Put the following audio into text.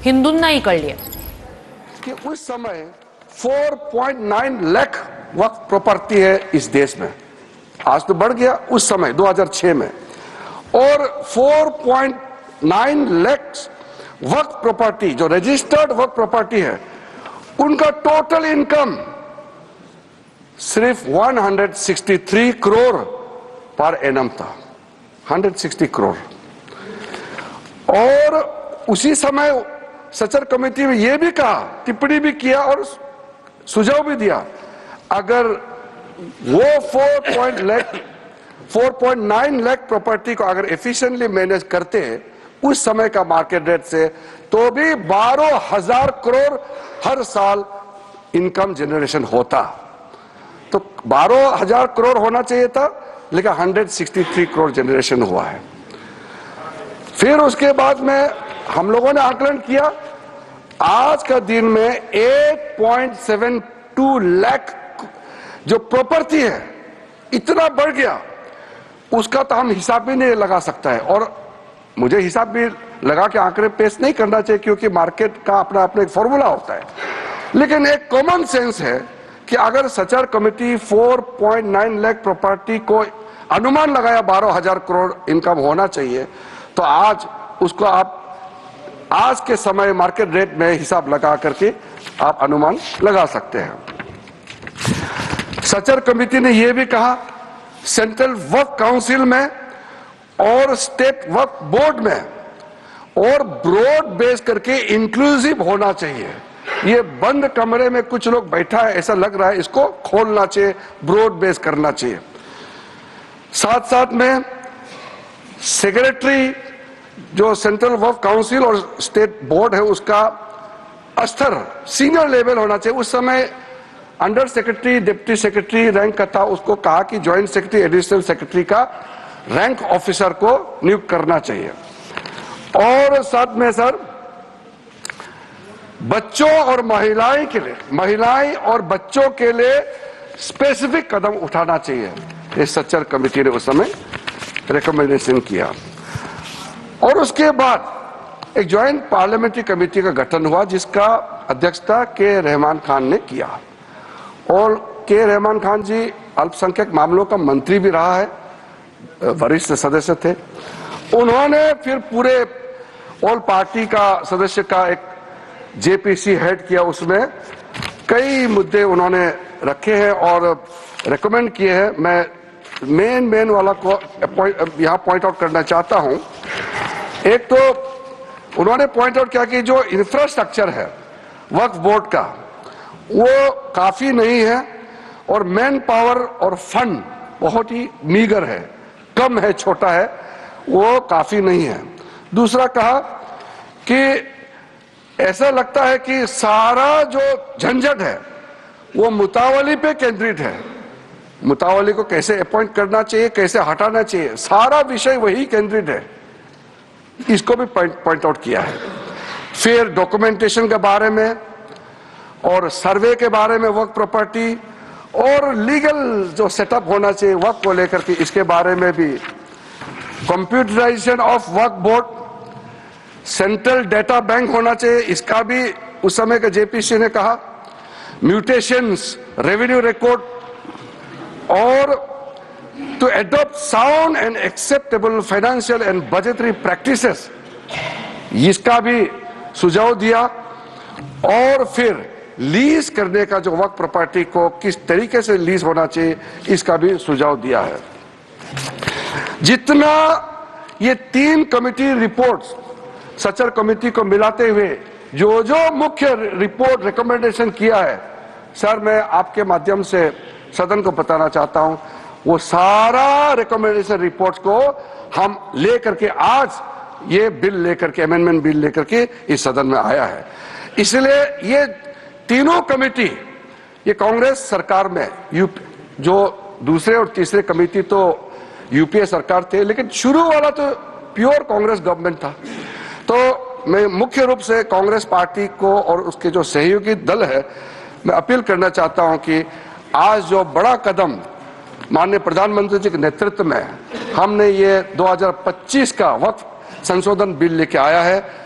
हिंदूंनाही कळली आहे कि उस समय 4.9 लाख वक्फ प्रॉपर्टी है इस देश में। आज तो बढ़ गया, उस समय 2006 में, और 4.9 लाख वक्फ प्रॉपर्टी जो रजिस्टर्ड वक्फ प्रॉपर्टी है, उनका टोटल इनकम सिर्फ 163 करोड़ पर एनम था। 160 करोड़। और उसी समय सचर कमेटी में यह भी कहा, टिप्पणी भी किया और सुझाव भी दिया, अगर वो 4.9 लाख प्रॉपर्टी को अगर एफिशिएंटली मैनेज करते उस समय का मार्केट रेट से, तो भी 12,000 करोड़ हर साल इनकम जनरेशन होता। तो 12,000 करोड़ होना चाहिए था, लेकिन 163 करोड़ जनरेशन हुआ है। फिर उसके बाद में हम लोगों ने आकलन किया, आज का दिन में 8.72 लाख जो प्रॉपर्टी है, इतना बढ़ गया, उसका तो हम हिसाब भी नहीं लगा सकता है। और मुझे हिसाब भी लगा के आंकड़े पेश नहीं करना चाहिए, क्योंकि मार्केट का अपना अपना एक फॉर्मूला होता है। लेकिन एक कॉमन सेंस है कि अगर सचर कमेटी 4.9 लाख प्रॉपर्टी को अनुमान लगाया 12,000 करोड़ इनकम होना चाहिए, तो आज उसको आप आज के समय मार्केट रेट में हिसाब लगा करके आप अनुमान लगा सकते हैं। सचर कमेटी ने यह भी कहा, सेंट्रल वक्फ काउंसिल में और स्टेट वक्फ बोर्ड में और ब्रॉड बेस करके इंक्लूसिव होना चाहिए। ये बंद कमरे में कुछ लोग बैठा है ऐसा लग रहा है, इसको खोलना चाहिए, ब्रॉड बेस करना चाहिए। साथ साथ में सेक्रेटरी जो सेंट्रल वक्फ काउंसिल और स्टेट बोर्ड है, उसका स्तर सीनियर लेवल होना चाहिए। उस समय under secretary, deputy secretary rank का था, उसको कहा कि ज्वाइंट सेक्रेटरी, एडिशनल सेक्रेटरी का रैंक ऑफिसर को नियुक्त करना चाहिए। और साथ में सर, बच्चों और महिलाएं के लिए, महिलाएं और बच्चों के लिए स्पेसिफिक कदम उठाना चाहिए। इस सचर कमेटी ने उस समय रिकमेंडेशन किया। और उसके बाद एक ज्वाइंट पार्लियामेंट्री कमेटी का गठन हुआ, जिसका अध्यक्षता के रहमान खान ने किया। और के रहमान खान जी अल्पसंख्यक मामलों का मंत्री भी रहा है, वरिष्ठ सदस्य थे। उन्होंने फिर पूरे ऑल पार्टी का सदस्य का एक जेपीसी हेड किया, उसमें कई मुद्दे उन्होंने रखे हैं और रेकमेंड किए हैं। मैं मेन वाला को यहां पॉइंट आउट करना चाहता हूं। एक तो उन्होंने पॉइंट आउट किया कि जो इंफ्रास्ट्रक्चर है वक्फ बोर्ड का, वो काफी नहीं है और मैन पावर और फंड बहुत ही मीगर है, कम है, छोटा है, वो काफी नहीं है। दूसरा कहा कि ऐसा लगता है कि सारा जो झंझट है वो मुतावली पे केंद्रित है। मुतावली को कैसे अपॉइंट करना चाहिए, कैसे हटाना चाहिए, सारा विषय वही केंद्रित है। इसको भी पॉइंट आउट किया है। फिर डॉक्यूमेंटेशन के बारे में और सर्वे के बारे में वक्फ प्रॉपर्टी और लीगल जो सेटअप होना चाहिए वक्फ को लेकर के, इसके बारे में भी। Computerisation of Waqf board, central data bank होना चाहिए, इसका भी उस समय के जेपीसी ने कहा। म्यूटेशंस, रेवेन्यू रिकॉर्ड, और to adopt sound and acceptable financial and budgetary practices, इसका भी सुझाव दिया। और फिर लीज करने का जो वक्फ प्रॉपर्टी को किस तरीके से लीज होना चाहिए, इसका भी सुझाव दिया है। जितना ये 3 कमिटी रिपोर्ट्स सचर कमेटी को मिलाते हुए जो जो मुख्य रिपोर्ट रिकमेंडेशन किया है, सर मैं आपके माध्यम से सदन को बताना चाहता हूं, वो सारा रिकमेंडेशन रिपोर्ट को हम लेकर के आज ये बिल लेकर के, अमेंडमेंट बिल लेकर के इस सदन में आया है। इसलिए ये तीनों कमेटी, ये कांग्रेस सरकार में जो दूसरे और तीसरे कमेटी तो यूपीए सरकार थे, लेकिन शुरू वाला तो प्योर कांग्रेस गवर्नमेंट था। तो मैं मुख्य रूप से कांग्रेस पार्टी को और उसके जो सहयोगी दल है, मैं अपील करना चाहता हूं कि आज जो बड़ा कदम माननीय प्रधानमंत्री जी के नेतृत्व में हमने ये 2025 का वक्फ संशोधन बिल लेके आया है,